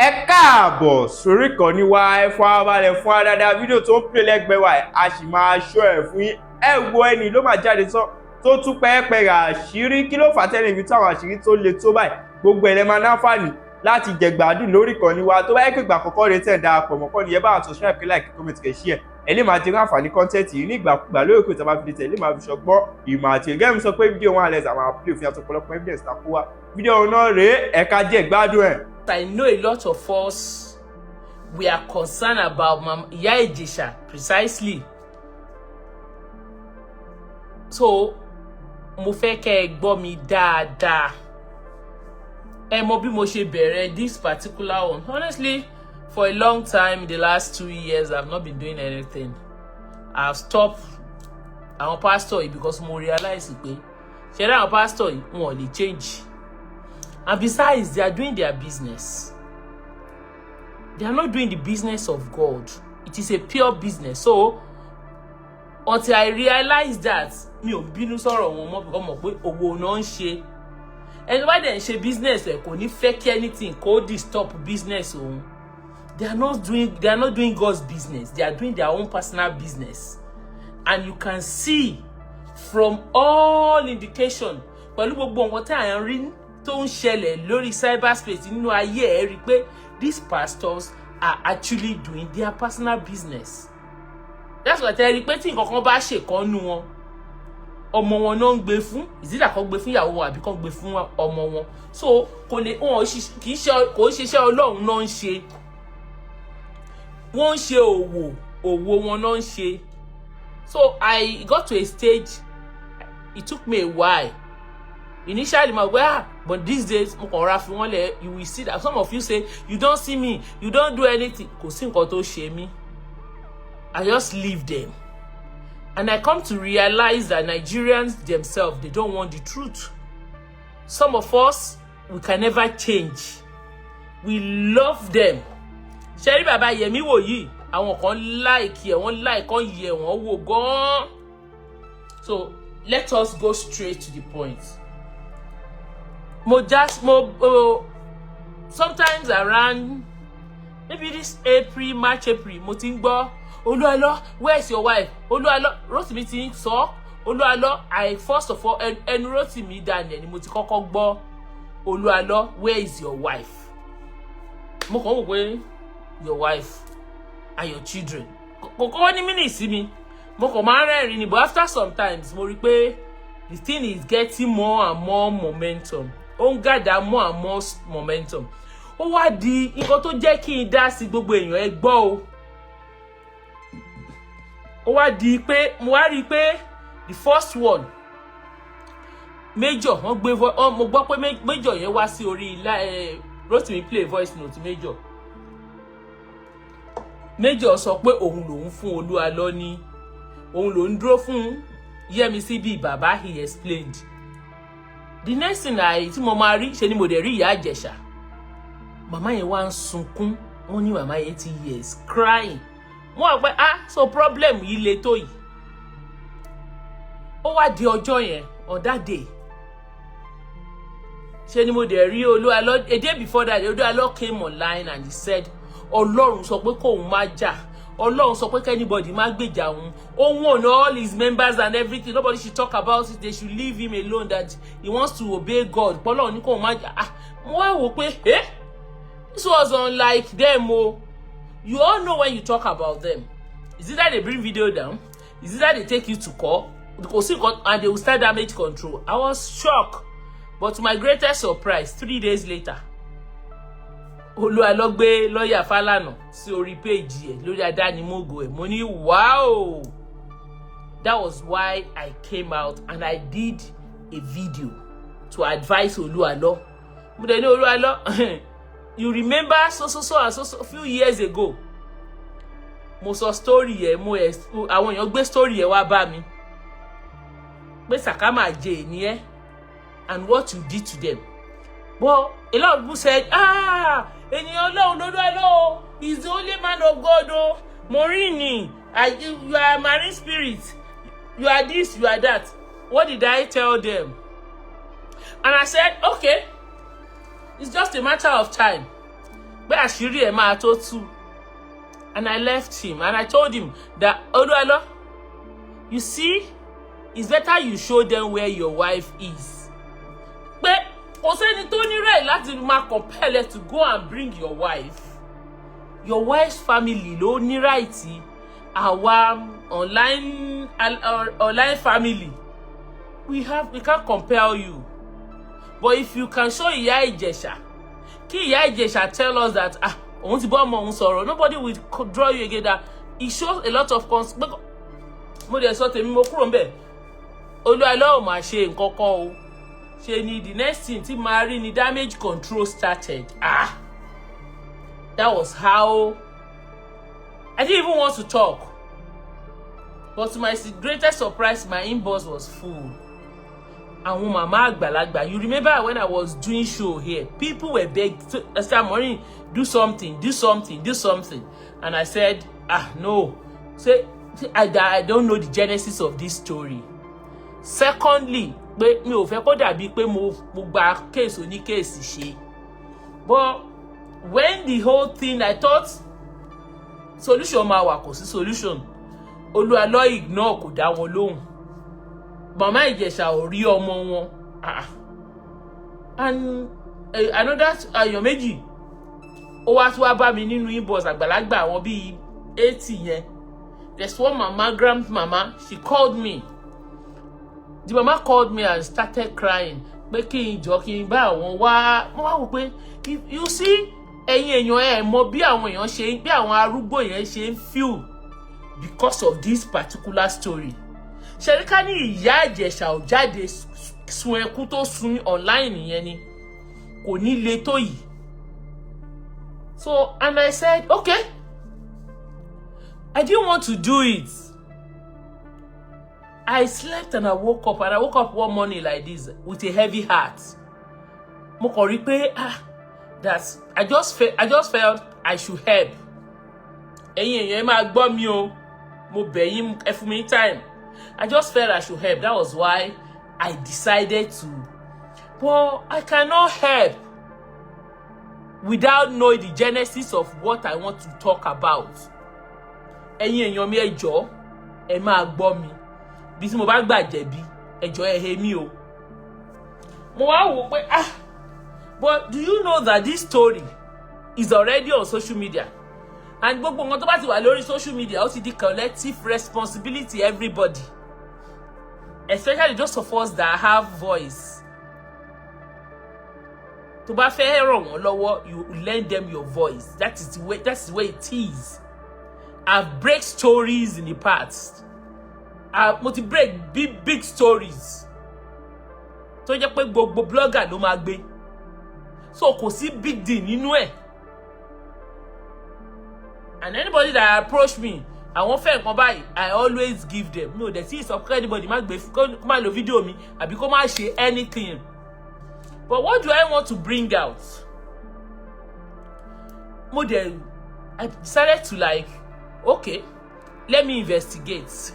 ẹ káàbọ̀ sórí ìkànnì wa ẹ farabalẹ̀ fún àdáadáa fídíò tó ń pè lẹ́gbẹ̀ẹ́ wa a sì máa ṣọ́ ẹ̀ fún yín ẹ wo ẹni ló máa jáde tán tó tún pẹ́ẹ́pẹ́ẹ́rẹ́ àṣírí kí ló fà tẹ́lẹ̀ ibi táwọn àṣírí tó le tó báyìí gbogbo ẹ̀lẹ́ máa náfààní láti jẹ̀gbádùn lórí ìkànnì wa tó bá yẹ pé ìgbà àkọ́kọ́ rẹ tẹ̀ darapọ̀ mọ́ kọ́ni ẹ bá wa subscribe like comment kẹ̀ share ẹ lè máa ti rán àǹfààní kọ́ńtẹ́ǹtì yìí ní ìgbàkúgbà lórí èkó ìtàbá fìdí tẹ̀ lè máa fi ṣọgbọ́n ìmọ̀ àti ìgẹ́mi sọ pé fídíò wọn àlẹ́ àwọn àpilẹ̀ òfin àtọ̀pọ̀lọpọ̀ evidence takú wa fídíò náà rèé ẹ̀ka jẹ́ ìgbádùn ẹ̀. I know a lot of us, we are concerned about Ìyá Ìjẹ̀ṣà precisely. So, mo fẹ́ kẹ́ ẹ gbọ́ mi dáadáa. Ẹ mọ bí mo ṣe bẹ̀rẹ̀ this particular one. Honestly, for a long time, in the last 2 years, I've not been doing anything. I've stopped àwọn pastor yìí because mo realize pé ṣe àwọn pastor yìí wọn ò lè change. And besides, they are doing their business. They are not doing the business of God. It is a pure business. So, until I realize that, mi ò bínú sọ̀rọ̀ wọn mọ́ because mo pé owó náà ń ṣe. And why they ṣe business ẹ̀ kò ní fẹ́ kí anything kó disturb business òun. They are not doing God's business. They are doing their own personal business. And you can see from all indication, pẹ̀lú gbogbo nǹkan tí à ń rí tó ń ṣẹlẹ̀ lórí cyberspace nínú ayé ẹ rí pé these pastors are actually doing their personal business. That's why tell rí pé tí nǹkan kan bá ṣe kan nu wọn ọmọ wọn náà ń gbé fún ìdílé kan gbé fún ìyàwó wọn àbí kan gbé fún ọmọ wọn. So kò lè wọn kì í ṣe kò ń ṣiṣẹ́ Ọlọ́run náà ń ṣe. Wọ́n ń ṣe òwò wọn náà ń ṣe. So I got to a stage, it took me a while. Initially, but these days, you will see that some of you say, you don't see me, you don't do anything. Kò sí nǹkan tó ṣe mí. I just leave them. And I come to realize that Nigerians themselves, they don't want the truth. Some of us, we can never change. We love them. Ṣé rí bàbá Yẹmí wò yìí, àwọn kan like ẹ̀, wọ́n like kan yẹ̀ wọ́n wò gan. So, let us go straight to the point. Sometimes around maybe this March, April, mo ti ń gbọ́ Olúalọ́, where is your wife? Olúalọ́, Rotimi ti ń sọ Olúalọ́, I first of all ẹnu Rotimi Daniel ni mo ti kọ́kọ́ gbọ́ Olúalọ́, where is your wife? Mo kàn wò pé your wife and your children. Kò kọ́ ní mínì sí mi. Mo kàn máa ń rẹ́rìn ni, but after sometimes mo rí pé the thing is getting more and more momentum. Ó ń gather more and more momentum. Ó wá di nǹkan tó jẹ́ kí n dá sí gbogbo èèyàn ẹ gbọ́ o. Ó wá di pé mo wá rí pé the first one Major wọ́n gbé mo gbọ́ pé Major yẹn wá sí orí Rotimi play voice note Major. Major sọ pé òun lòun fún Olúalọ́ ní òun lòun dúró fún Yẹ́misí bí bàbá he explained. The next thing tí mo máa rí ṣe ni mo dẹ̀ rí Ìyá Ìjẹ̀ṣà. Màmá yẹn wá ń sunkún, wọ́n ní màmá yẹn 80 years crying. Wọ́n wá pé so problem yìí le tó yìí. Ó wá di ọjọ́ yẹn on that day. Ṣe ni mo dẹ̀ rí Olúalọ́ a day before that Olúalọ́ came online and he said Ọlọ́run sọ pé kóun má jà. Ọlọ́run sọ pé anybody má gbèjà òun. Ó warn all his members and everything. Nobody should talk about it. They should leave him alone. That he wants to obey God. Ọlọ́run ní kóun má jà. Mo wá wò pé this was unlike them o. You all know when you talk about them. Is it that they bring video down? Is it that they take you to court? And they will start damage control. I was shocked. But to my greatest surprise, 3 days later, Olúalọ́ gbé lọ́yà Fálànà sí orí page ẹ̀ lórí Idani ẹ̀. Mo ní wow. That was why I came out and I did a video to advise Olúalọ́. Mo dẹ̀ ní Olúalọ́, you remember so a few years ago. Mo sọ story ẹ̀, àwọn èèyàn gbé story ẹ̀ wá bá mi. Pé Sàkámà jẹ ni ẹ́ and what you did to them. But a lot of people said, ènìyàn Ọlọ́run Olúalọ́, he's the only man of God o. Morini, you are a marine spirit. You are this, you are that. What did I tell them? And I said, okay, it's just a matter of time. But àṣírí ẹ̀ máa tó tú. And I left him and I told him that, Oluwalo, you see, it's better you show them where your wife is. But kò sẹ́ni tó ní right láti máa compel you to go and bring your wife. Your wife's family ló ní right our online family. We can't compel you. But if you can show Ìyá Ìjẹ̀ṣà, kí Ìyá Ìjẹ̀ṣà tell us that òun ti bọ́ ọmọ òun sọ̀rọ̀, nobody will draw you again. That it shows a lot of mo dẹ̀ sọ tèmi mo kúrò ńbẹ̀. Olúwa ò máa ṣe nǹkan kan o. Ṣe ni the next thing tí máa rí ni damage control started. That was how I didn't even want to talk. But to my greatest surprise, my inbox was full. Àwọn màmá àgbàlagbà. You remember when I was doing show here, people were begging, Esther Morning, do something. And I said, no. Say, I don't know the genesis of this story. Secondly, pé mi ò fẹ́ kó dàbí pé mo gba case oní case ṣe. But when the whole thing, I thought solution máa wà, kò sí solution. Olúwa ignore, kò dá wọn lóhùn. Mama Ìjẹ̀ṣà ò rí ọmọ wọn. And another ayọ̀ méjì ó wá tún wá bá mi nínú inbox àgbàlagbà àwọn bíi 80 yẹn. There's one mama, grandmama, she called me. The mama called me and started crying. Pé kí n jọ kí n bá àwọn wá. Mo wá wò pé, you see, ẹ̀yin èèyàn ẹ mọ̀ bí àwọn èèyàn ṣe, bí àwọn arúgbó yẹn ṣe ń feel because of this particular story. Ṣẹ̀ríkà ní Ìyá Ìjẹ̀ṣà ò jáde sun ẹkún tó sun online yẹn ni kò ní le tó yìí. So, and I said, okay. I didn't want to do it. I slept and I woke up one morning like this with a heavy heart. Mo kàn rí pé that I just felt I should help. Ẹ̀yin èèyàn ẹ máa gbọ́ mi o. Mo bẹ̀ yín ẹ fún mi time. I just felt I should help. That was why I decided to. But I cannot help without knowing the genesis of what I want to talk about. Ẹ̀yin èèyàn mi ẹ jọ̀ọ́, ẹ máa gbọ́ mi. Bí tí mo bá gbà jẹ̀bi, ẹ jọ̀ọ́ ẹ he mi o. Mo wá wò pé but do you know that this story is already on social media? And gbogbo nǹkan tó bá ti wà lórí social media, ó ti di collective responsibility everybody. Especially those of us that have voice. Tó bá fẹ́ ràn wọ́n lọ́wọ́, you lend them your voice. That's the way it is. I've break stories in the past. Mo ti break big stories. Tó jẹ́ pé gbogbo blogger ló máa gbé. So kò sí big deal nínú ẹ̀. And anybody that approach me, I won't fẹ́ nǹkan báyìí, I always give them. No, there is some anybody má gbé kó má lo video mi àbí kó má ṣe anything. But what do I want to bring out? I decided to okay, let me investigate.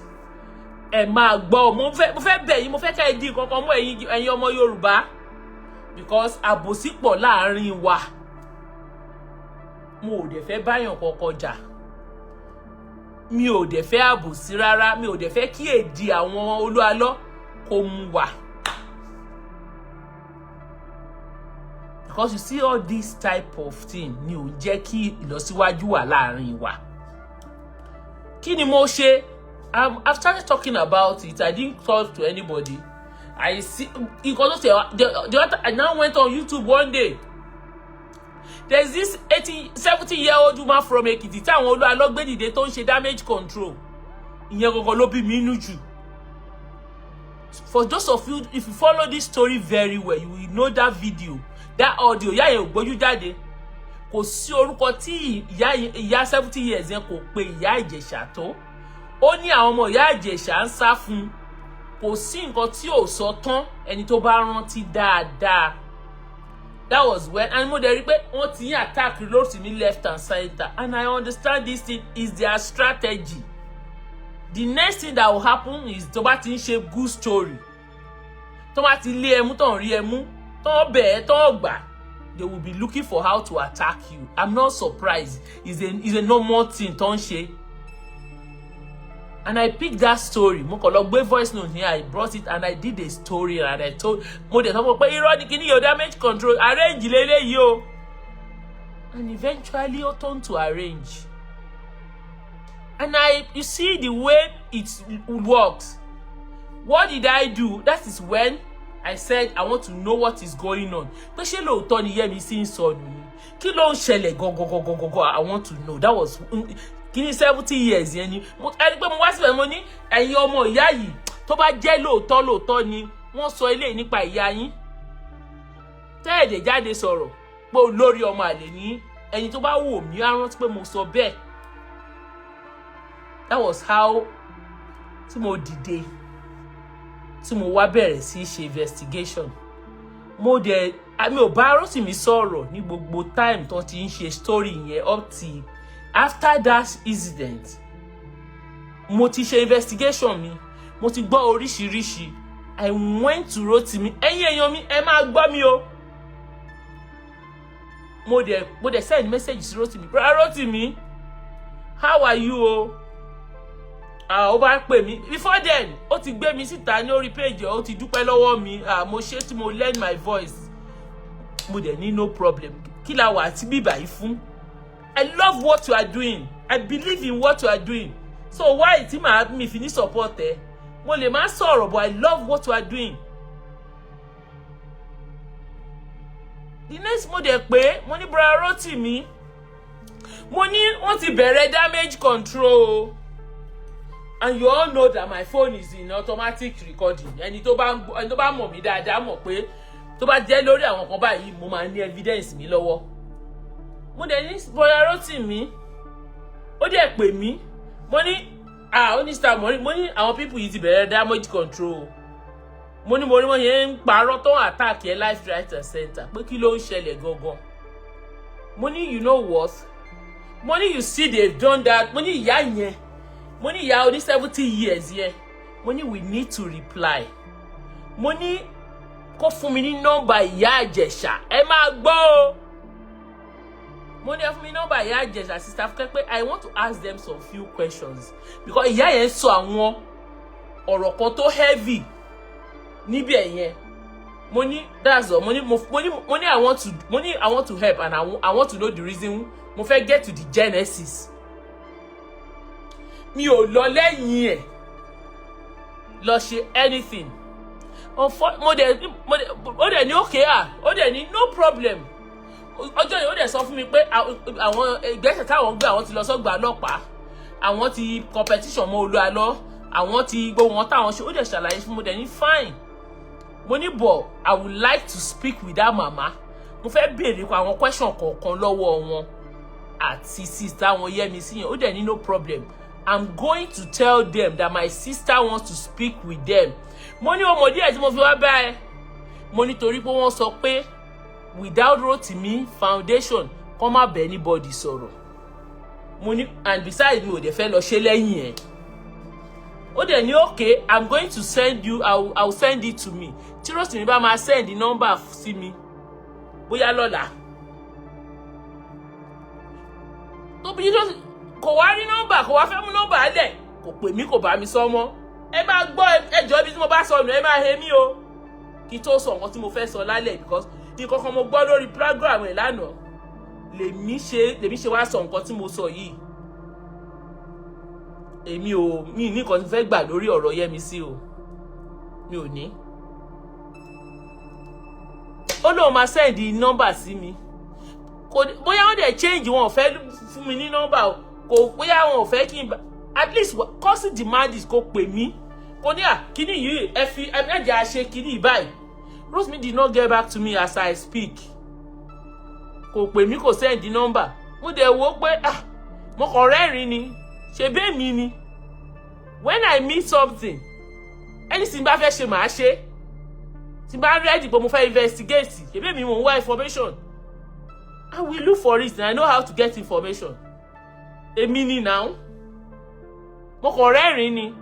Ẹ máa gbọ́, mo fẹ́ bẹ̀ yín, mo fẹ́ ká ẹ dín kankan mọ́ ẹ̀yin ọmọ Yorùbá, because àbòsí pọ̀ láàrin wa. Mo ò dẹ̀ fẹ́ báyàn kankan jà. Mi ò dẹ̀ fẹ́ àbòsí rárá, mi ò dẹ̀ fẹ́ kí èdè àwọn Olúalọ́ kó mú wa. Because you see all this type of thing ni ò jẹ́ kí ìlọsíwájú wà láàrin wa. Kí ni mo ṣe? I've started talking about it. I didn't talk to anybody. I see I now went on YouTube one day. There's this 70-year-old woman from Ekiti tí àwọn Olúalọ́ gbé dìde tó ń ṣe damage control. Ìyẹn gangan ló bí mi nínú jù. For those of you, if you follow this story very well, you will know that video, that audio. Ìyá yẹn ò gbójú jáde. Kò sí orúkọ tí ìyá 70 years yẹn kò pe Ìyá Ìjẹ̀ṣà tó. Ó ní àwọn ọmọ Ìyá Ìjẹ̀ṣà ń sá fún. Kò sí nǹkan tí ò sọ tán ẹni tó bá rántí dáadáa. That was when, and mo dẹ̀ rí pé wọ́n ti ń attack reload me left and center, and I understand this thing is their strategy. The next thing that will happen is tó bá ti ń ṣe good story, tó bá ti lé ẹmú tó ń rí ẹmú, tó ń bẹ̀ ẹ́ tó ń gbà, they will be looking for how to attack you. I'm not surprised. It's a normal thing, don't she? And I picked that story. Mo kàn lọ gbé voice note here. I brought it and I did a story and I told mo dẹ̀ sọ pé irọ́ ni kíní your damage control arrange lélẹ́yìí o. And eventually ó turned to arrange. And you see the way it works. What did I do? That is when I said I want to know what is going on. Pé ṣé lóòótọ́ ni Yẹ́misí ń sọ nù? Kí ló ń ṣẹlẹ̀ gangan? I want to know. That was kini 70 years yẹn ni. Ẹni pé mo wá síbẹ̀ mo ní ẹ̀yin ọmọ ìyá yìí tó bá jẹ́ lóòótọ́ ni wọ́n sọ eléyìí nípa ìyá yín. Tẹ́ẹ̀dẹ̀ jáde sọ̀rọ̀ pé olórí ọmọ àlè ní ẹni tó bá wò mí á rántí pé mo sọ bẹ́ẹ̀. That was how tí mo dìde tí mo wá bẹ̀rẹ̀ sí ṣe investigation. Mo dẹ̀ mi ò bá Rotimi sọ̀rọ̀ ní gbogbo time tó ti ń ṣe story yẹn up till after that incident. Mo ti ṣe investigation mi, mo ti gbọ́ oríṣiríṣi. I went to Rotimi. Ẹ̀yin èèyàn mi ẹ máa gbọ́ mi o. Mo dẹ̀ send message sí Rotimi. Rotimi, how are you o? Ó bá pè mí. Before then, ó ti gbé mi síta ní orí page, ó ti dúpẹ́ lọ́wọ́ mi. Mo ṣe tí mo lend my voice. Mo dẹ̀ ní no problem. Kí la wà tí bíbà yìí fún? I love what you are doing. I believe in what you are doing. So why tí mi fi ní support ẹ? Mo lè má sọ̀rọ̀, but I love what you are doing. The next mo dẹ̀ pé mo ní bra Rotimi. Mo ní wọ́n ti bẹ̀rẹ̀ damage control. And you all know that my phone is in automatic recording. Ẹni tó bá mọ̀ mí dáadáa mọ̀ pé tó bá jẹ́ lórí àwọn kan báyìí mo máa ní evidence mi lọ́wọ́. Mo dẹ̀ ní bra Rotimi. Ó dẹ̀ pè mí. Mo ní ó ní star mo ní àwọn people yìí ti bẹ̀rẹ̀ damage control. Mo ní mo rí wọn yẹn ń parọ́ tó attack ẹ life right center pé kí ló ń ṣẹlẹ̀ gangan. Mo ní you know what? Mo ní you see they've done that. Mo ní ìyá yẹn. Mo ní ìyá oní 70 years yẹn. Mo ní we need to reply. Mo ní kó fún mi ní nọ́mbà ìyá Ìjẹ̀ṣà. Ẹ máa gbọ́ o. Mo ní ẹ fún mi nọ́mbà ìyá Ìjẹ̀ṣà sister Fúnkẹ́ pé I want to ask them some few questions because ìyá yẹn sọ àwọn ọ̀rọ̀ kan tó heavy níbẹ̀ yẹn. Mo ní that's all. Mo ní I want to help and I want to know the reason. Mo fẹ́ get to the genesis. Mi ò lọ lẹ́yìn ẹ̀ lọ ṣe anything. Ó dẹ̀ ní okay ó dẹ̀ ní no problem. Ọjọ́ yìí ó dẹ̀ sọ fún mi pé àwọn ìgbésẹ̀ táwọn gbé àwọn ti lọ sọ́gbà ọlọ́pàá. Àwọn ti competition mọ́ Olúalọ́. Àwọn ti gbogbo wọn táwọn ṣe ó dẹ̀ ṣàlàyé fún mi dẹ̀ ní fine. Mo ní but I would like to speak with that mama. Mo fẹ́ béèrè àwọn question kọ̀ọ̀kan lọ́wọ́ wọn àti sister wọn Yẹ́misí yẹn ó dẹ̀ ní no problem. I'm going to tell them that my sister wants to speak with them. Mo ní ọmọ díẹ̀ tí mo fi wá bá ẹ. Mo ní torí pé wọ́n sọ pé without Rotimi foundation kó má bẹ anybody sọ̀rọ̀. Mo ní and besides mi ò dẹ̀ fẹ́ lọ ṣe lẹ́yìn ẹ̀. Ó dẹ̀ ní okay I'm going to send you I'll send it to me. Tí Rotimi bá máa send the number sí mi bóyá lọ́la. Tó bí kò wá rí nọ́mbà kò wá fẹ́ mú nọ́mbà lẹ̀ kò pè mí kò bá mi sọ mọ́. Ẹ máa gbọ́ ẹjọ́ ibi tí mo bá sọ nù ẹ máa he mí o. Kí tó sọ nǹkan tí mo fẹ́ sọ lálẹ́ because nǹkan kan mo gbọ́ lórí program ẹ̀ lánàá lèmi ṣe wá sọ nǹkan tí mo sọ yìí. Èmi ò ní nǹkan tí fẹ́ gbà lórí ọ̀rọ̀ Yẹ́misí o. Mi ò ní. Ó lóun máa send nọ́mbà sí mi. Bóyá wọ́n dẹ̀ change wọn ò fẹ́ fún mi ní nọ́mbà o. Kò bóyá wọn ò fẹ́ kí n bá at least cause demand is kó pè mí. Kò ní kíní yìí ẹ fi ẹ̀jẹ̀ àṣẹ kíní báyìí. Rotimi did not get back to me as I speak. Kò pè mí kò send number. Mo dẹ̀ wò pé mo kàn rẹ́rìn ni. Ṣé bẹ́ẹ̀ mi ni? When I meet something, anything bá fẹ́ ṣe màá ṣe. Tí bá ready pé mo fẹ́ investigate, ṣé bẹ́ẹ̀ mi mo ń wá information. I will look for it and I know how to get information. Èmi ni now. Mo kàn rẹ́rìn ni.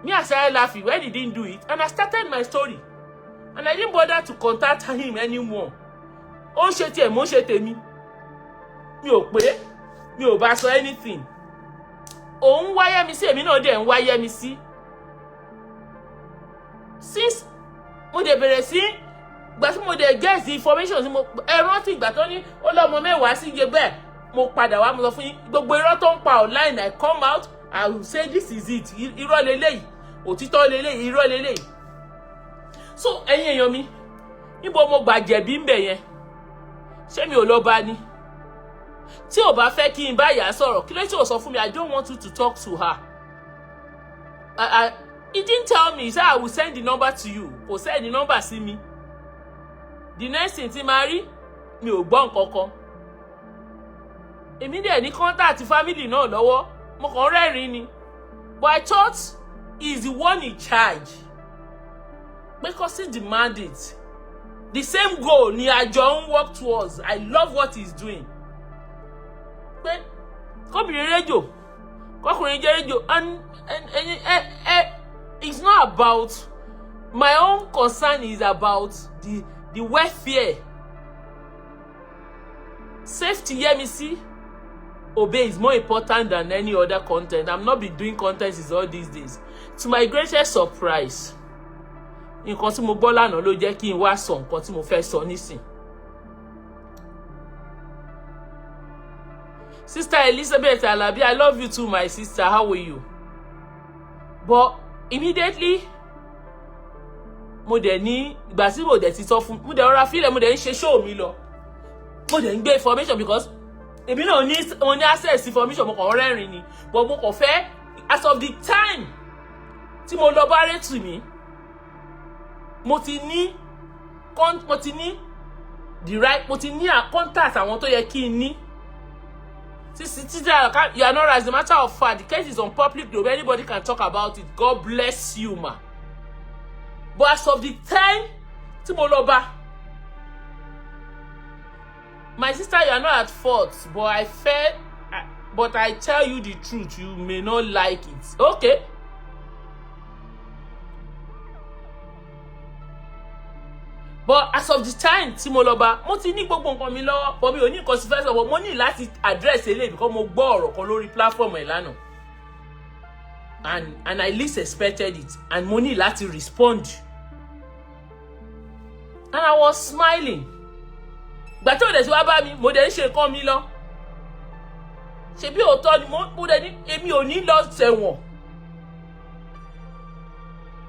Me I started laughing when he didn't do it and I started my story. And I didn't bother to contact him anymore. ó ń ṣe tiẹ̀ mo ń ṣe tèmi mi ò pé mi ò bá sọ anything òun wá Yẹ́misí èmi náà dẹ̀ ń wá Yẹ́misí since mo dẹ̀ bẹ̀rẹ̀ sí ìgbà tí mo dẹ̀ get the information tí mo rántí ìgbà tó ní ó lọ́mọ mẹ́wàá sí iye bẹ́ẹ̀ mo padà wá mo sọ fún yín gbogbo irọ́ tó ń pa online I come out I will say this is it irọ́ leléyìí òtítọ́ leléyìí irọ́ leléyìí so ẹ̀yin èèyàn mi níbo mo gbà jẹ̀bi ń bẹ̀ yẹn ṣé mi ò lọ bá ní tí ò bá fẹ́ kí n bá yà sọ̀rọ̀ kí ló tí ò sọ fún mi I don't want you to talk to her he didn't tell me he said I will send the number to you kò send the number sí mi the next thing tí máa rí mi ò gbọ́ nǹkan kan èmi dẹ̀ ní contact family náà lọ́wọ́ mo kàn rẹ́rìn-ín ni but I thought he is the one in charge because he demand it the same goal ni àjọ ń work towards I love what he is doing pé kóbìnrin rédíò kọkùnrin jẹ́ rédíò and it's not about my own concern is about the welfare safety Yẹ́misí obey is more important than any other content. I'm not be doing content is all these days. To my greatest surprise, nǹkan tí mo gbọ́ lánàá ló jẹ́ kí n wá sọ nǹkan tí mo fẹ́ sọ nísìn. Sister Elizabeth Alabi, I love you too, my sister. How are you? But immediately, mo dẹ̀ ní ìgbà tí mo dẹ̀ ti sọ fún mo dẹ̀ rọra fílẹ̀ mo dẹ̀ ń ṣe show mi lọ. Mo dẹ̀ ń gbé information because èmi náà ní access information mo kàn rẹ́rìn ni but mo kàn fẹ́ as of the time tí mo lọ bá rẹ́tù mi mo ti ní the right mo ti ní contact àwọn tó yẹ kí n ní you are not right. As a matter of fact the case is on public domain anybody can talk about it. God bless you ma but as of the time tí mo lọ bá my sister, you are not at fault, but but I tell you the truth, you may not like it. Okay. But as of the time, tí mo lọ bá, mo ti ní gbogbo nǹkan mi lọ́wọ́, but mi ò ní nǹkan sí first of all, mo ní láti address eléyìí because mo gbọ́ ọ̀rọ̀ kan lórí platform ẹ̀ lánàá. And I least expected it, and mo ní láti respond. And I was smiling. Gbà tí ó dẹ̀ ti wá bá mi mo dẹ̀ ń ṣe nǹkan mi lọ ṣe bí òótọ́ ni mo dẹ̀ ní èmi ò ní lọ sẹ̀wọ̀n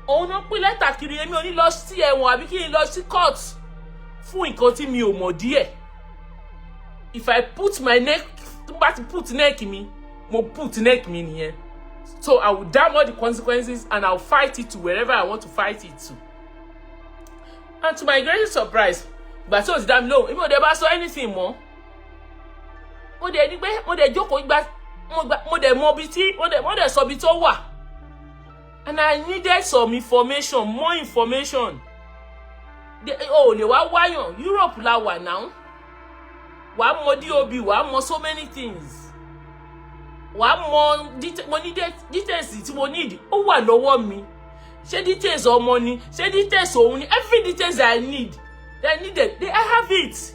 òun náà pín lẹ́tà kiri èmi ò ní lọ sí ẹ̀wọ̀n àbí kí n lọ sí court fún nǹkan tí mi ò mọ̀ díẹ̀ if I put my neck tó bá ti put neck mi mo put neck mi nìyẹn so I will damn all the consequences and I will fight it to wherever I want to fight it to and to my greatest surprise gbà tí o ti dá mi lóhùn èmi ò dé bá sọ anything mọ́ mo dẹ̀ ní pé mo dẹ̀ jókòó mo dẹ̀ mọ ibi tí mo dẹ̀ sọ ibi tó wà and I needed some information more information o lè wá wáyàn Europe la wà now wàá mọ DOB wàá mọ so many things wàá mọ mo ní details tí mo need ó wà lọ́wọ́ mi ṣé details ọmọ ni ṣé details òun ni every details I need. I have it.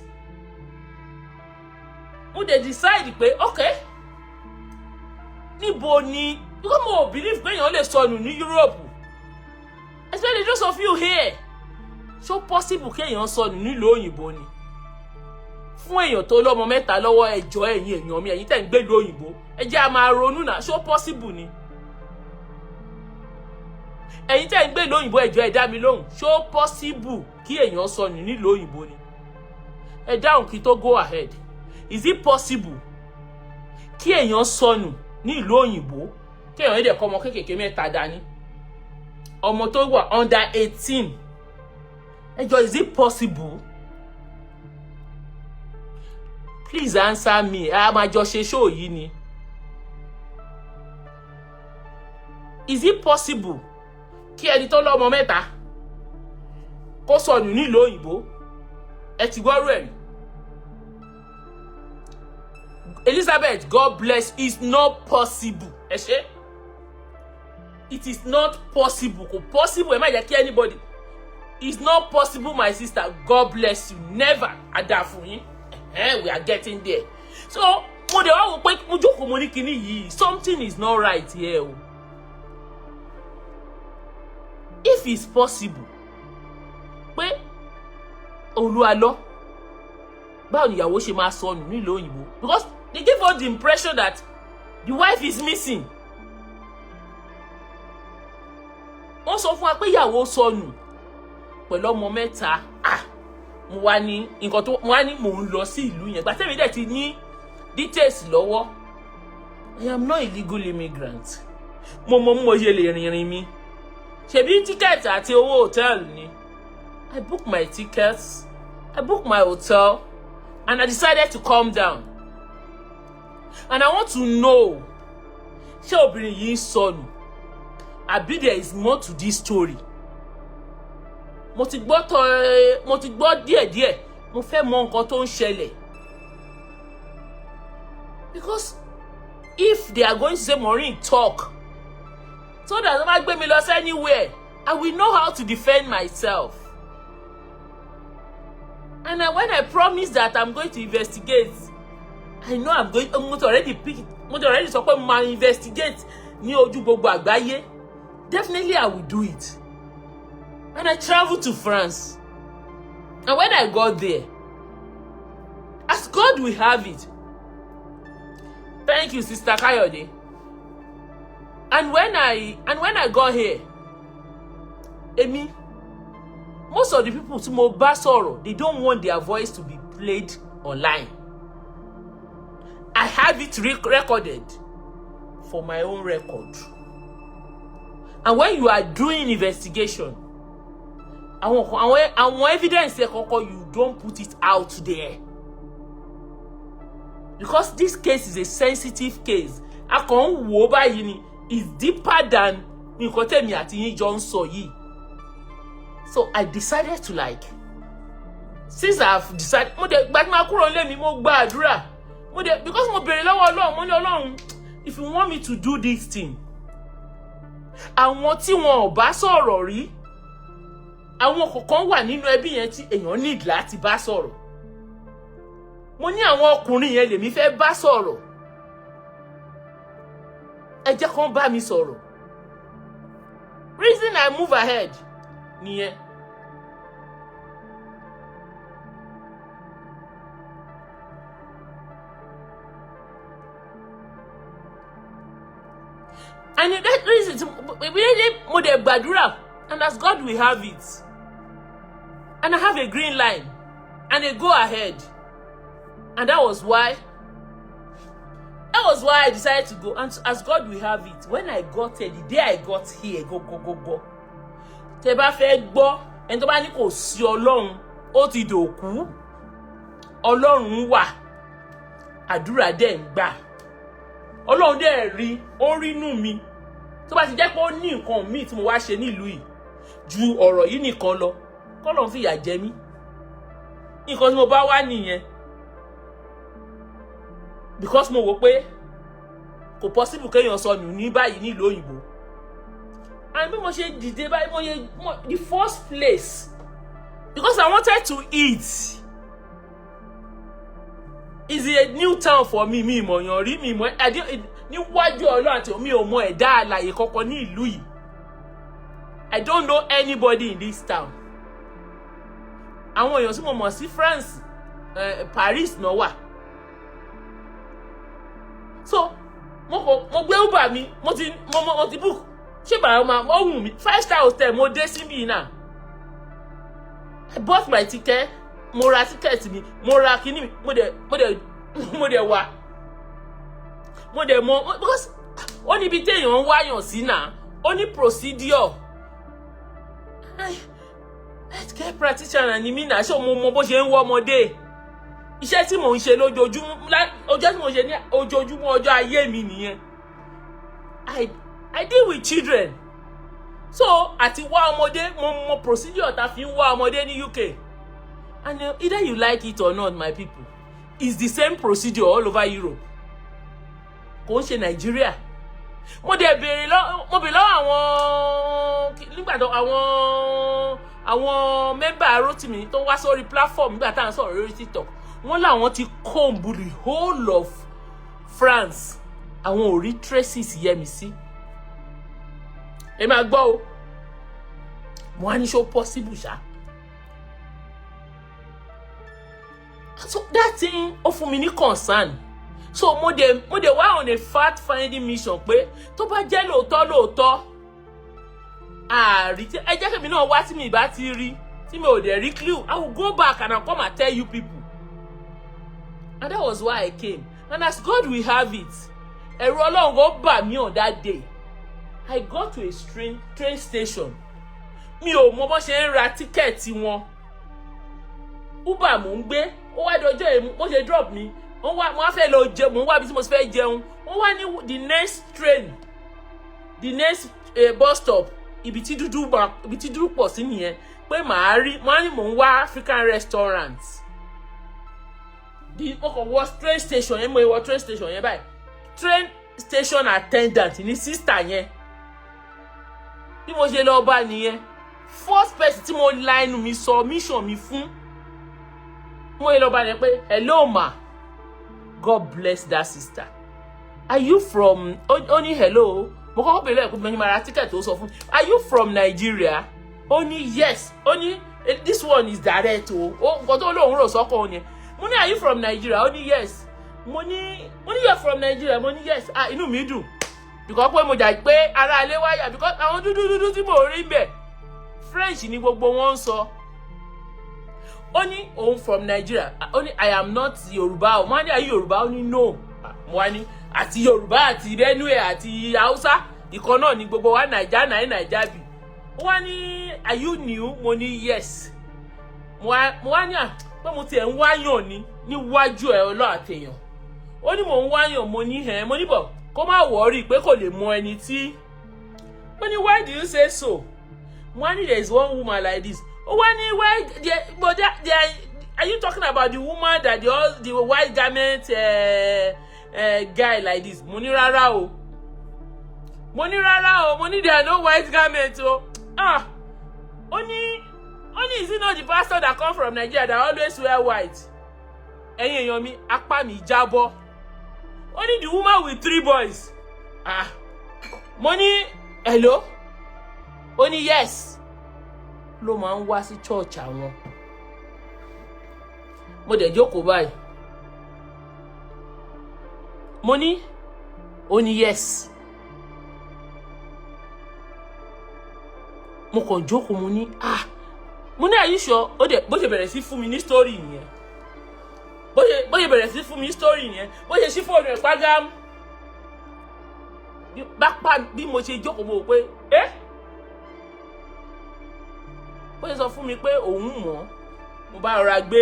Mo dey decide pé okay. Níbo ni because mo believe pé èèyàn lè sọnù ní Europe. Especially those of you here. So possible kí èèyàn sọnù nílùú òyìnbó ni. Fún èèyàn tó lọ́mọ mẹ́ta lọ́wọ́ ẹjọ́ ẹ̀yin èèyàn mi ẹ̀yin tẹ́ ń gbé ìlú òyìnbó. Ẹ jẹ́ a máa ronú náà so possible ni. Ẹ̀yin tẹ́ ń gbé ìlú òyìnbó ẹjọ́ ẹ dá mi lóhùn so possible kí èèyàn sọnù nílùú òyìnbó ni ẹ dáhùn kí tó go ahead is it possible kí èèyàn sọnù nílùú òyìnbó kí èèyàn dẹ̀ kọ́ ọmọ kékèké mẹ́ta dání ọmọ tó wà under 18 ẹjọ́ is it possible please answer me a máa jọ ṣe show yìí ni is it possible kí ẹni tó lọ́mọ mẹ́ta kó sọnù nílùú òyìnbó ẹ ti gbọ́rú ẹ̀ Elizabeth God bless is not possible ẹ ṣe it is not possible kò possible ẹ má jẹ́ kí anybody It's not possible, my sister. God bless you. Never. Adafuni. We are getting there. So, something is not right here. If it's possible, pé Olúwa lọ, báwo ni ìyàwó ṣe máa sọnù nílùú òyìnbó? Because they give us the impression that the wife is missing. Wọ́n sọ fún wa pé ìyàwó sọnù pẹ̀lú ọmọ mẹ́ta. Mo wá ní nǹkan tó mo wá ní mò ń lọ sí ìlú yẹn. Gbà tẹ́mi dẹ̀ ti ní details lọ́wọ́. I am not a legal immigrant. Mo ṣe lè rìnrìn mi. Ṣebí ticket àti owó hotel ni. I booked my tickets, I booked my hotel, and I decided to come down. And I want to know, ṣé obìnrin yìí sọnù? Àbí there is more to this story. Mo ti gbọ́ díẹ̀díẹ̀, mo fẹ́ mọ nǹkan tó ń ṣẹlẹ̀. Because if they are going to say Maureen talk, so that wọ́n gbé mi lọ anywhere, I will know how to defend myself. And when I promise that I'm going to investigate, I know I'm going to already sọ pé mo investigate ní ojú gbogbo àgbáyé. Definitely I will do it. And I traveled to France. And when I got there, as God will have it, thank you, Sister Kayode. And when I got here, Emi, most of the people tí mo bá sọ̀rọ̀, they don't want their voice to be played online. I have it recorded for my own record. And when you are doing investigation, àwọn evidence you don't put it out there. Because this case is a sensitive case. A kàn ń wò báyìí ni, is deeper than nǹkan tèmi àti yín jọ ń sọ yìí. So I decided to since I've decided, because mo bèrè lọ́wọ́ Ọlọ́run, mo ní Ọlọ́run, if you want me to do this thing, àwọn tí wọn ò bá sọ̀rọ̀ rí, àwọn kọ̀ọ̀kan wà nínú ẹbí yẹn tí èèyàn need láti bá sọ̀rọ̀. Mo ní àwọn ọkùnrin yẹn lèmi fẹ́ bá sọ̀rọ̀. Ẹ jẹ́ kán bá mi sọ̀rọ̀. Reason I move ahead nìyẹn. And that reason, mo dẹ̀ gbàdúrà, and as God will have it. And I have a green line and a go ahead. And that was why I decided to go. And as God will have it, when I got here, the day I got here, go. Tẹ́ bá fẹ́ gbọ́, ẹni tó bá ní kò sí Ọlọ́run, ó ti dòkú. Ọlọ́run wà. Àdúrà dẹ̀ ń gbà. Ọlọ́run dẹ̀ rí, ó rí inú mi. Tó bá ti jẹ́ pé ó ní nǹkan míì tí mo wá ṣe nílùú yìí ju ọ̀rọ̀ yìí nìkan lọ, k'Ọlọ́run fìyà jẹ mí. Nǹkan tí mo bá wá nìyẹn. Because mo wò pé kò possible kéèyàn sọnù ní báyìí nílùú òyìnbó. And bí mo ṣe dìde báyìí, the first place, because I wanted to eat. Is a new town for me. Mi mọ̀ yàn rí, mi mọ̀ níwájú Ọlọ́run àti mi ò mọ̀ ẹ̀dá alààyè kankan ní ìlú yìí. I don't know anybody in this town. Àwọn èèyàn tí mo mọ̀ sí France, Paris náà wà. So, mo gbé Uber mi, mo ti book. Ṣé bàrà máa ohun mi 5-star hotel mo dé síbí náà. I bought my ticket, mo ra ticket mi, mo ra kíní mi, mo dẹ̀ wá. Mo dẹ̀ mọ̀, because ó ní bí téèyàn ń wáyàn sí náà, ó ní procedure. Healthcare practitioner ni mí náà, ṣé mo mọ̀ bó ṣe ń wọ́ ọmọdé. Iṣẹ́ tí mò ń ṣe lójoojúmọ́, ọjọ́ tí mò ń ṣe ní ojoojúmọ́ ọjọ́ ayé mi nìyẹn. I deal with children. So, àti wá ọmọdé, mo mọ̀ procedure tá fi ń wá ọmọdé ní UK. And either you like it or not, my people, it's the same procedure all over Europe. Kò ń ṣe Nigeria. Mo bèrè lọ́wọ́ àwọn nígbà tó àwọn àwọn mẹ́mbà Rotimi tó wá sórí platform nígbà tá à ń sọ̀rọ̀ lórí TikTok wọ́n láwọn ti comb the whole of France àwọn ò rí traces Yẹ́misí ẹ máa gbọ́ o wọ́n á ní ṣó possible ṣá. So that thing ó fún mi ní concern so mo dey wá on a fact finding mission pé tó bá jẹ́ lóòótọ́ àárí ẹ jẹ́ kí mi náà wá tí mi bá ti rí tí mi ò dẹ̀ rí clue I will go back and I'll come and tell you people and that was why I came and as God will have it ẹ̀rù Ọlọ́run ó bà mí on that day I got to a train station mi ò mọ bó ṣe ń ra tíkẹ́ẹ̀tì wọn Uber mò ń gbé ó wá dọjọ́ èmi bó ṣe drop mi wọ́n wá fẹ́ lọ jẹun mò ń wá bí tí mo fẹ́ jẹun wọ́n wá ní the next train the next bus stop ibi tí dúdú pọ̀ sí nìyẹn pé màá ní mò ń wá African restaurant mo kàn wọ train station yẹn mo wọ train station yẹn báyìí train station attendant ní sister yẹn bí mo ṣe lọ bá nìyẹn first person tí mo la ẹnu mi sọ mission mi fún mo lọ bá ní pé hello ma God bless that sister are you from ó ní hello mo kọ́kọ́ bẹ̀rẹ̀ ẹ̀kú mẹ́rin mara ticket tó sọ fún are you from Nigeria ó ní yes ó ní this one is direct o nǹkan tó lóun rò sọ́kọ̀ ó ní mo ní are you from Nigeria ó ní yes mo ní you're from Nigeria mo ní yes inú mi dùn because pé mo jà pé ara ilé wáyà because àwọn dúdú tí mo rí bẹ̀ French ni gbogbo wọn ń sọ ó ní òun from Nigeria ó ní I am not Yoruba o mo ní are you Yoruba ó ní no mo wá ní àti Yoruba àti Benue àti Hausa ìkan náà ni gbogbo wa Naija bí ó wá ní are you new mo ní yes mo wá ní pé mo tiẹ̀ ń wáyàn ni níwájú ẹ̀ ọlọ́ àtẹ̀yàn ó ní mò ń wáyàn mo ní bọ̀ kó má wọ́ọ̀rì pé kò lè mọ ẹni tí ó ní why do you say so mo ní there is one woman like this ó wá ní why are you talking about the woman that the white garment guy like this mo ní rárá o mo ní there are no white garment o ó ní is it not the pastor that come from Nigeria that always wear white ẹ̀yin èèyàn mi apá mi jábọ́ ó ní the woman with 3 boys mo ní hello ó ní yes ló máa ń wá sí church àwọn mo dẹ̀ jókòó báyìí mo ní ó ní yes mo kàn jókòó mo ní mo ní are you sure ó dẹ̀ bó ṣe bẹ̀rẹ̀ sí fún mi ní story nìyẹn bó ṣe bẹ̀rẹ̀ sí fún mi ní story nìyẹn bó ṣe ṣí fóònù ẹ̀ pàgám bí mo ṣe jókòó mo pé bó ṣe sọ fún mi pé òun mọ̀ mo bá rọra gbé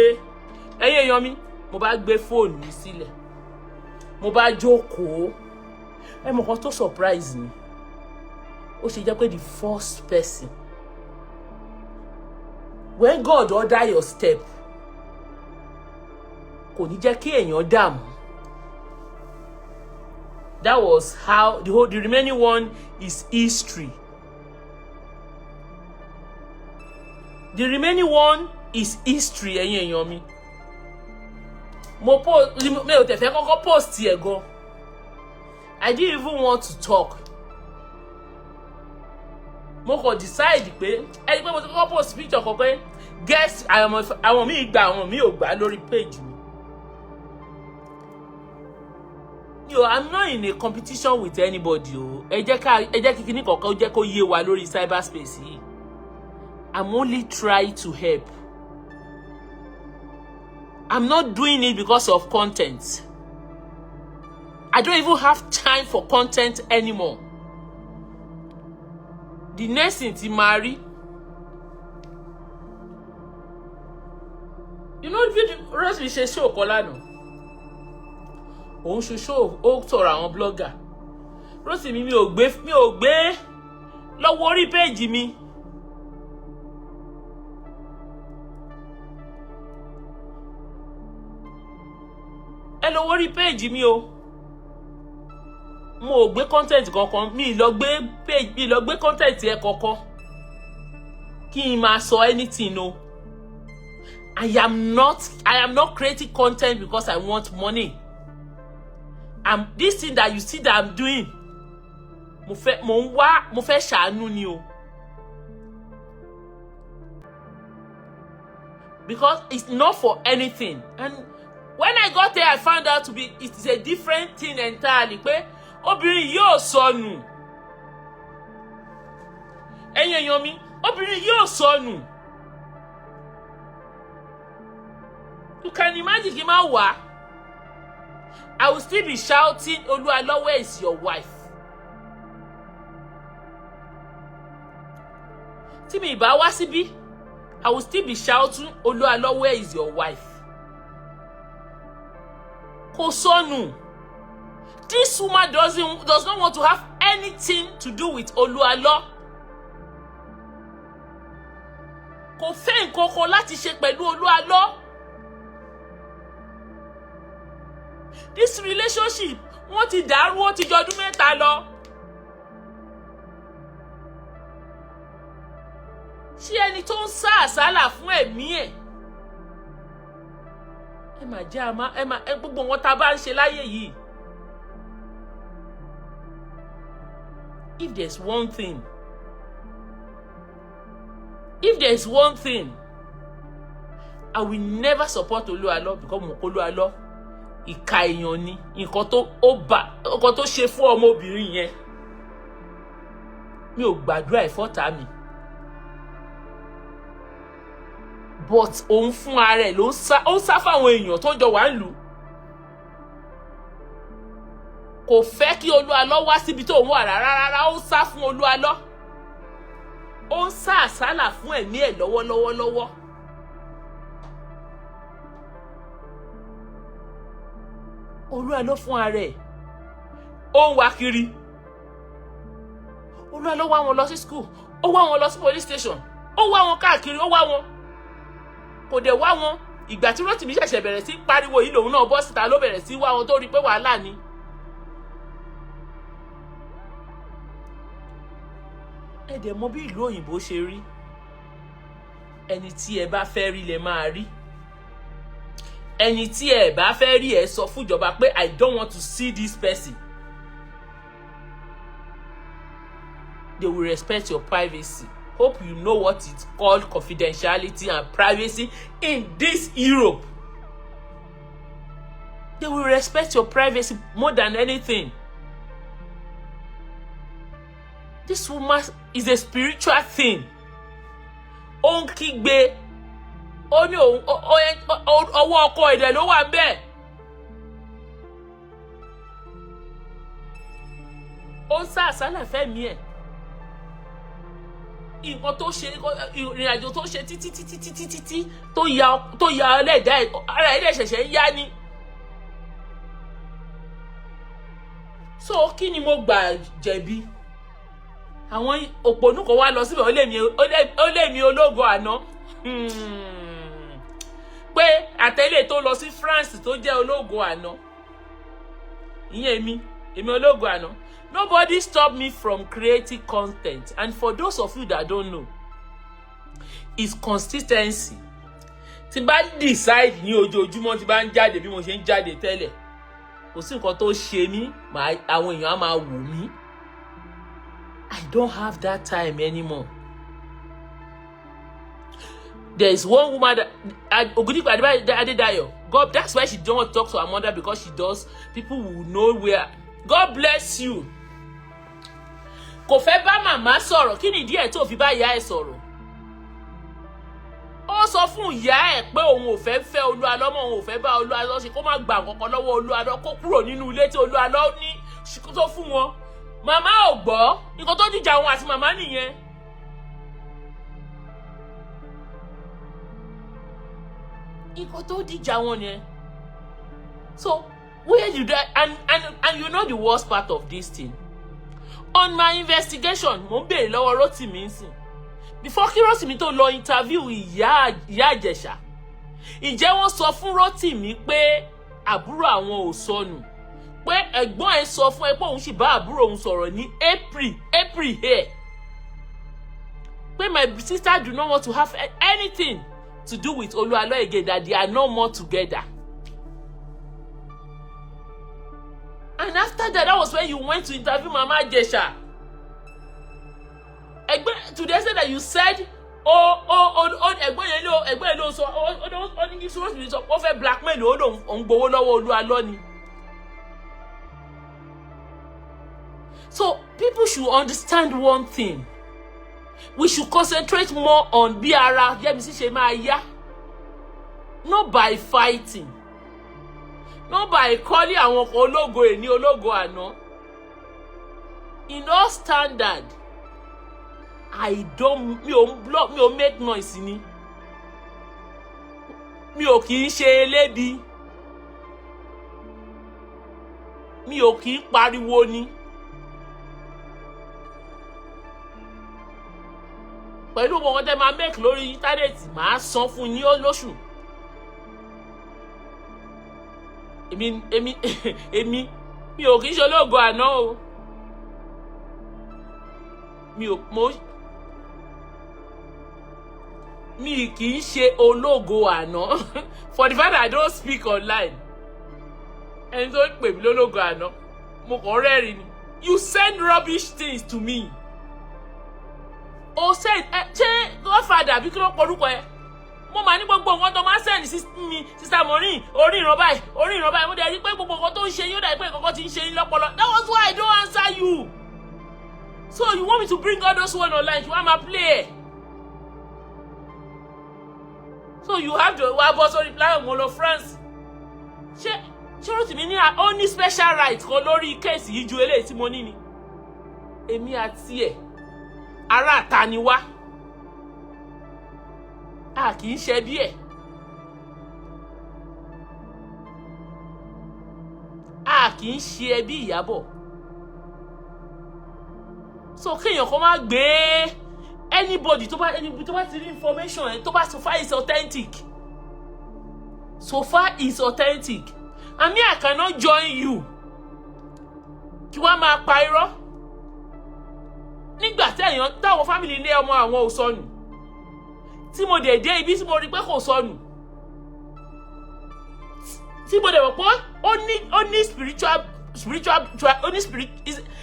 ẹ̀yin èèyàn mi mo bá gbé fóònù mi sílẹ̀ mo bá jókòó ẹ mọ̀ kan tó surprise mi ó ṣe jẹ́ pé the first person when God order your step kò ní jẹ́ kí èèyàn dààmú that was how the remaining one is history. The remaining one is history ẹ̀yin èèyàn mi. Mi ò tẹ̀ fẹ́ kọ́kọ́ post ẹ̀ gan. I didn't even want to talk. Mo kàn decide pé ẹni pé mo ti kọ́kọ́ post picture kan pé guess àwọn míì gbà àwọn míì ò gbà lórí page mi. I'm not in a competition with anybody o. Ẹ jẹ́ kí kíní kọ̀ọ̀kan ó jẹ́ kó yé wa lórí cyberspace yìí. I'm only trying to help. I'm not doing it because of content. I don't even have time for content anymore. The next thing to marry, you know, Rose ṣe show kolano. Òun ṣe show ó tọrọ àwọn blogger. Rose mi ò gbé lọ wo orí page mi. Ẹ lọ wo orí page mi o. Mo ò gbé content kankan, mi lọ gbé content ẹ kankan. kí n máa sọ anything no. I am not creating content because I want money. This thing that you see that I'm doing, mo fẹ́ ṣàánú ni o. Because it's not for anything. And when I got there, I found out it's a different thing entirely. Pé obìnrin yóò sọnù. Ẹ̀yin èèyàn mi, obìnrin yóò sọnù. You can imagine kí n máa wà. I will still be shouting, Oluwalo, where is your wife? Tí mi bá wá síbí, I will still be shouting, Oluwalo, where is your wife? Kò sọnù. This woman does not want to have anything to do with Oluwalo. Kò fẹ́ nǹkan kan láti ṣe pẹ̀lú Oluwalo. This relationship, wọ́n ti dàrú, wọ́n ti jọdún mẹ́ta lọ. Ṣé ẹni tó ń sá àsálà fún ẹ̀mí ẹ̀? Ẹ máa jẹ́ gbogbo wọn tá bá ń ṣe láyé yìí. If there's one thing I will never support Oluwalo because mo ko Oluwalo ìka èèyàn ni nǹkan tó ṣe fún ọmọbìnrin yẹn. Mi ò gbàdúrà ìfọ́tà mi. But òun fún ara ẹ̀ ló ń sá fáwọn èèyàn tó jọ wà ń lù. Kò fẹ́ kí Oluwalo wá síbi tó ń wà rárá, ó ń sá fún Oluwalo. Ó ń sá àsálà fún ẹ̀mí ẹ̀ lọ́wọ́lọ́wọ́. Oluwalo fún ara ẹ̀ ó ń wá kiri. Oluwalo wá wọn lọ sí school, ó wá wọn lọ sí police station, ó wá wọn káàkiri, ó wá wọn. Kò dẹ̀ wá wọn. Ìgbà tí Rotimi ṣẹ̀ṣẹ̀ bẹ̀rẹ̀ sí pariwo yìí lòun náà bọ́ síta ló bẹ̀rẹ̀ sí wá wọn tó rí pé wàhálà ni. Ẹ dẹ̀ mọ̀ bí ìlú òyìnbó ṣe rí. Ẹni tí ẹ bá fẹ́ rí lẹ máa rí. Ẹni tí ẹ bá fẹ́ rí ẹ sọ fún ìjọba pé I don't want to see this person. They will respect your privacy. Hope you know what it's called confidentiality and privacy in this Europe. They will respect your privacy more than anything. This woman is a spiritual thing. Ó ń kígbe. Ó ní ọwọ́ ọkọ ẹ̀dẹ̀ ló wà ńbẹ̀. Ó ń sá àsálà fẹ́mi ẹ̀. Nǹkan tó ṣe ìrìn àjò tó ṣe títí tó ya ẹlẹ́dàá ẹ̀ ara ẹ̀ ṣẹ̀ṣẹ̀ ń yá ni. So kí ni mo gbà jẹ̀bi? Àwọn òpònú kan wá lọ síbẹ̀ ó lé mi ológo àná. Pé àtẹ̀lé tó lọ sí France tó jẹ́ ológo àná. Ìyẹn èmi ológo àná. Nobody stopped me from creating content. And for those of you that don't know, it's consistency. Tí bá decide ní ojoojúmọ́ tí bá ń jáde bí mo ṣe ń jáde tẹ́lẹ̀, kò sí nǹkan tó ṣe mí, àwọn èèyàn á máa wò mí. I don't have that time anymore. There is one woman that Ogunipa Adedayo. God, that's why she don't want to talk to her mother because people will know where. God bless you. Kò fẹ́ bá màmá sọ̀rọ̀, kí ni ìdí ẹ̀ tó fi bá ìyá ẹ̀ sọ̀rọ̀? Ó sọ fún ìyá ẹ̀ pé òun ò fẹ́ fẹ́ Olúwalọ́ mọ́, òun ò fẹ́ bá Olúwalọ́ ṣe, kó má gba nǹkan lọ́wọ́ Olúwalọ́, kó kúrò nínú ilé tí Olúwalọ́ ní tó fún wọn. Màmá ò gbọ́, nǹkan tó dìjà wọn àti màmá nìyẹn. Nǹkan tó dìjà wọn nìyẹn. So where you that and you know the worst part of this thing. On my investigation, mo ń béèrè lọ́wọ́ Rotimi nsìn. Before kí Rotimi tó lọ interview ìyá Ìjẹ̀ṣà, ǹjẹ́ wọ́n sọ fún Rotimi pé àbúrò àwọn ò sọnù, pé ẹ̀gbọ́n ẹ̀ sọ fún ẹ pé òun sì bá àbúrò òun sọ̀rọ̀ ní April here. When my sister do not want to have anything to do with Oluwalo again, that they are no more together. And after that was when you went to interview Mama Jesha. Today said that you said, blackmail Oluwalo. So people should understand one thing. We should concentrate more on BRA, not by fighting, not by calling àwọn ológo eni ológo àná. In all standard, me o make noise ni. Mi ò kì í ṣe elébi. Mi ò kì í pariwo ni. Pẹ̀lú gbogbo tẹ́ máa make lórí íńtánẹ́ẹ̀tì, máa san fún yín lóṣù. Èmi mi ò kì í ṣe ológo àná o. Mi kì í ṣe ológo àná. For the fact that I don't speak online. Ẹni tó pè mí lólógo àná, mo kàn rẹ́rìn ni. You send rubbish things to me. O send Godfather bí kí ló porúkọ ẹ. Mo máa ní gbogbo nǹkan tó máa send mi Sister Maureen orí ìran báyìí mo dẹ̀ rí pé gbogbo nǹkan tó ń ṣe yín ó dà pé nǹkan tí ń ṣe yín lọ́pọlọ. That was why I don't answer you. So you want me to bring all those one online? You want my play? So you have to also reply on Molo France. Ṣé o ti mi ní only special right kan lórí case yìí ju eléyìí tí mo ní ni? Èmi àti ẹ̀ ará ta ni wá. A kì í ṣe bí ẹ̀. A kì í ṣe bí Ìyábọ̀. So kéèyàn kan máa gbé anybody tó bá ti rí information ẹ̀ tó bá so far is authentic. So far is authentic. And me, I cannot join you. Kí wá máa pa irọ́. Nígbà táwọn family ní ọmọ àwọn ò sọnù. Tí mo dé ibi tí mo rí pé kò sọnù. Tí mo dé wò pé ó ní spiritual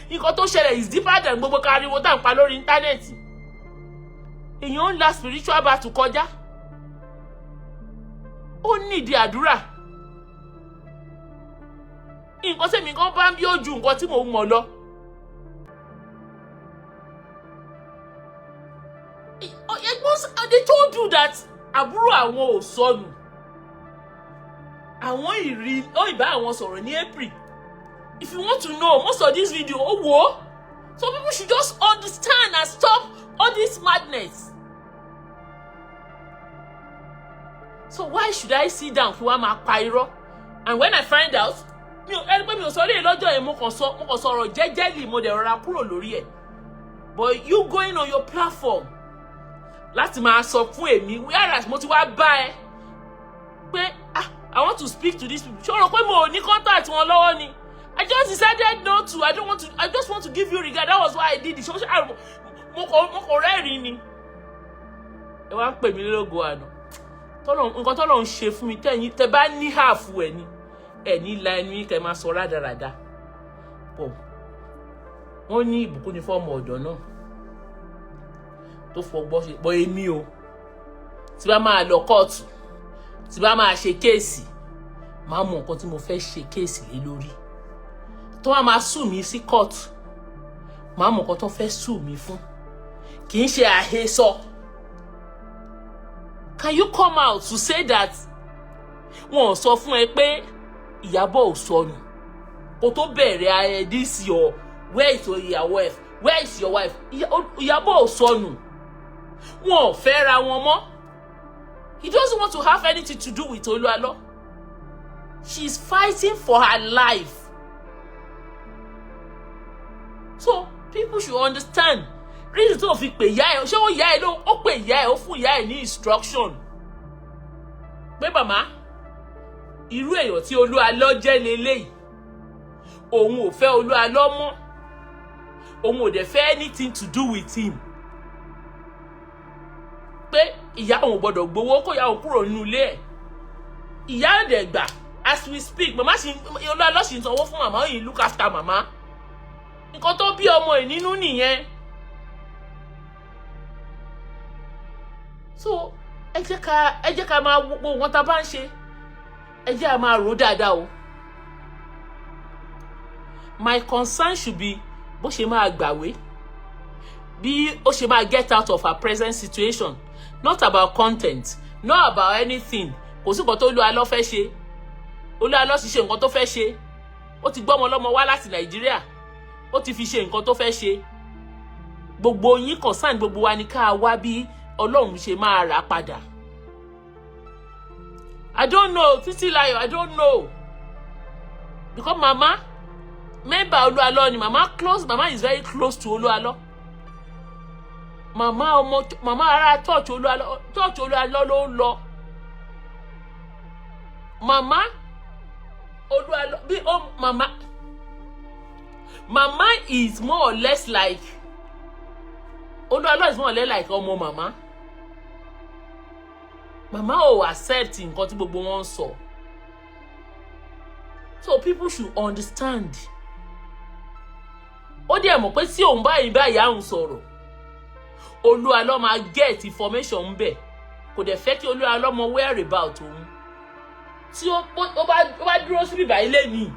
nǹkan tó ṣẹlẹ̀ is deeper than gbogbo kariwo tá ń pa lórí íńtánẹ́ẹ̀tì. Èèyàn ń la spiritual battle kọjá. Ó nídìí àdúrà. Nǹkan tèmi kan bá ń bí ojú nǹkan tí mo mọ̀ lọ. They told you that àbúrò àwọn ò sọnù. Àwọn ìbá àwọn sọ̀rọ̀ ní April. If you want to know most of this video, so people should just understand and stop all this madness. So why should I sit down kí wá máa pa irọ́? And when I find out, mi ò sọ lé lọ́jọ́ yẹn mo kàn sọ̀rọ̀ jẹ́jẹ́lì mo dẹ̀ rọra kúrò lórí ẹ̀. But you going on your platform láti máa sọ fún èmi whereas mo ti wá bá ẹ pé I want to speak to these people. Ṣé o rò pé mo ò ní contact wọn lọ́wọ́ ni? I just decided not to. I just want to give you regard. That was why I did it. Mo kò rẹ́rìn ni. Ẹ wá ń pè mí lógo àná. Nǹkan tọ́lọ̀ ń ṣe fún mi tẹ́ bá ní half ẹ̀ ni. Ẹ ní la ẹnu yín kẹ́ máa sọ rádaràda. Wọ́n ní ìbùkún ní fọ́ọ̀mù ọ̀dọ́ náà. Tó fọgbọ́ ṣe pọ̀ èmi o. Tí bá máa lọ kóòtù. Tí bá máa ṣe kéèsì. Máa mọ nǹkan tí mo fẹ́ ṣe kéèsì lé lórí. Tó wá máa sue mi sí court. Máa mọ nǹkan tó fẹ́ sue mi fún. Kì í ṣe àhesọ. Can you come out to say that wọ́n sọ fún ẹ pé Ìyábọ̀ ò sọnù? Kó tó bẹ̀rẹ̀ this your where is your wife? Where is your wife? Ìyábọ̀ ò sọnù. Wọ́n ò fẹ́ ra wọn mọ́. He doesn't want to have anything to do with Oluwalo. She's fighting for her life. So people should understand. Reason tó fi pè ìyá ẹ̀, ṣé ó ìyá ẹ̀ ló ó pè ìyá ẹ̀ ó fún ìyá ẹ̀ ní instruction. Pé màmá, irú èèyàn tí Oluwalo jẹ́ leléyìí. Òun ò fẹ́ Oluwalo mọ́. Òun ò dẹ̀ fẹ́ anything to do with him. ìyá òun gbọ́dọ̀ gbowó kó ìyá òun kúrò nínú ilé ẹ̀. Ìyá dẹ̀ gbà as we speak màmá sì Olúalọ́ sì ń sanwó fún màmá yìí look after màmá. Nǹkan tó bí ọmọ ẹ̀ nínú nìyẹn. So ẹ jẹ́ ká máa gbogbo nǹkan tá a bá ń ṣe ẹ jẹ́ a máa rò dáadáa o. My concern should be bó ṣe máa gbàwé, bí ó ṣe máa get out of her present situation, not about content, not about anything. Kò sí nǹkan tó Olúalọ́ fẹ́ ṣe. Olúalọ́ sì ṣe nǹkan tó fẹ́ ṣe. Ó ti gbọ́mọ lọ́mọ wá láti Nàìjíríà. Ó ti fi ṣe nǹkan tó fẹ́ ṣe. Gbogbo yín concern gbogbo wa ni ká wá bí Ọlọ́run ṣe máa rà padà. I don't know, Titilayo, I don't know. Because Mama, member Olúalọ́ ni Mama is very close to Olúalọ́. Mama ara church Olúalọ́ ló ń lọ. Mama Olúalọ́ bí Mama is more or less like Olúalọ́ is more or less like ọmọ Mama. Mama ò accept nǹkan tí gbogbo wọn sọ. So people should understand. Ó dẹ̀ mọ̀ pé tí òun báyìí àwọn sọ̀rọ̀, Olúalọ́ máa get information ńbẹ̀. Kò dẹ̀ fẹ́ kí Olúalọ́ mọ whereabout òun. Tí ó bá dúró sí bíbá ilé mi,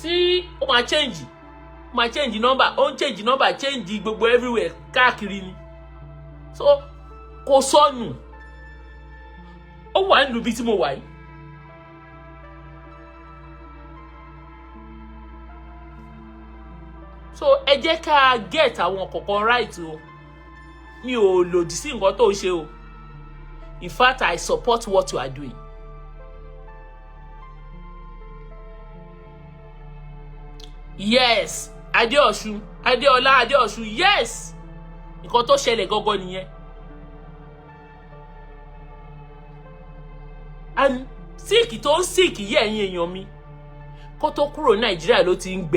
tí ó máa change number, ó ń change number, change gbogbo everywhere káàkiri ni. So kò sọnù. Ó wà nílùú bí tí mo wà yìí. So ẹ jẹ́ ká get àwọn kọ̀ọ̀kan right o. Mi ò lòdì sí nǹkan tó ṣe o. In fact, I support what you are doing. Yes, Adeola, yes. Nǹkan tó ṣẹlẹ̀ gangan nìyẹn. And sick tó ń sick yìí ẹ̀yin èèyàn mi. Kó tó kúrò Nàìjíríà ló ti ń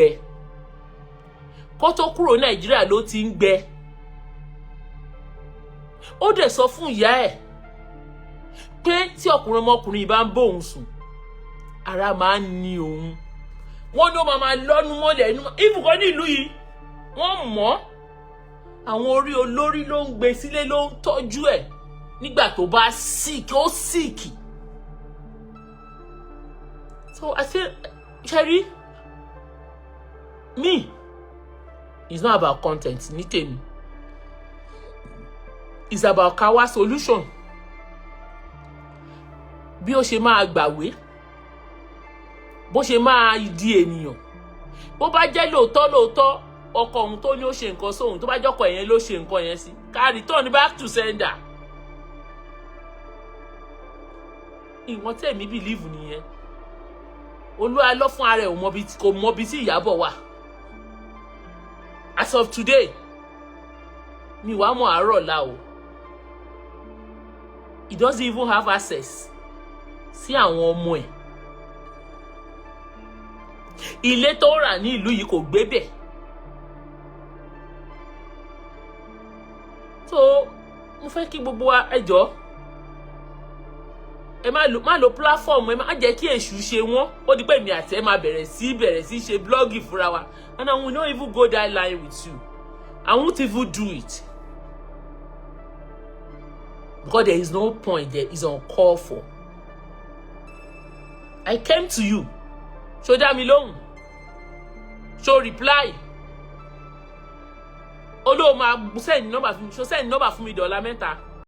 gbẹ. Ó dẹ̀ sọ fún ìyá ẹ̀ pé tí ọmọkùnrin bá ń bóun sùn, ara máa ń ní òun. Wọ́n ló máa lọ́nu mọ́lẹ̀ inú. Ibùkọ́ ní ìlú yìí, wọ́n mọ̀. Àwọn orí olórí ló ń gbé sílé ló ń tọ́jú ẹ̀ nígbà tó bá sick, ó sick. So I say, Sherry, me, it's not about content, ní tèmi. It's about ká solution. Bí ó ṣe máa gbàwé, bó ṣe máa di ènìyàn. Bó bá jẹ́ lóòótọ́ ọkọ òun tó ní ó ṣe nǹkan sóhun, tó bá jọ́kọ ẹ̀yẹn ló ṣe nǹkan yẹn sí, ká return back to sender. Ìwọ̀n tèmi believe nìyẹn. Olúalọ́ fún ara ẹ̀ kò mọ bí tí Ìyábọ̀ wà. As of today, mi wá mọ̀ àárọ̀ la o. He doesn't even have access sí àwọn ọmọ ẹ̀. Ilé tó rà ní ìlú yìí kò gbé bẹ̀. So mo fẹ́ kí gbogbo wa ẹ jọ̀ọ́, ẹ má lo platform, ẹ má jẹ́ kí èṣù ṣe wọ́n. Ó di pé mi àti ẹ máa bẹ̀rẹ̀ sí ṣe blogging fúnra wa. And I will not even go that line with you. I won't even do it. Because there is no point, there is uncalled for. I came to you. Ṣó dá mi lóhùn? Ṣó reply? Olóò máa send number fún mi, ṣó send number fún mi $3.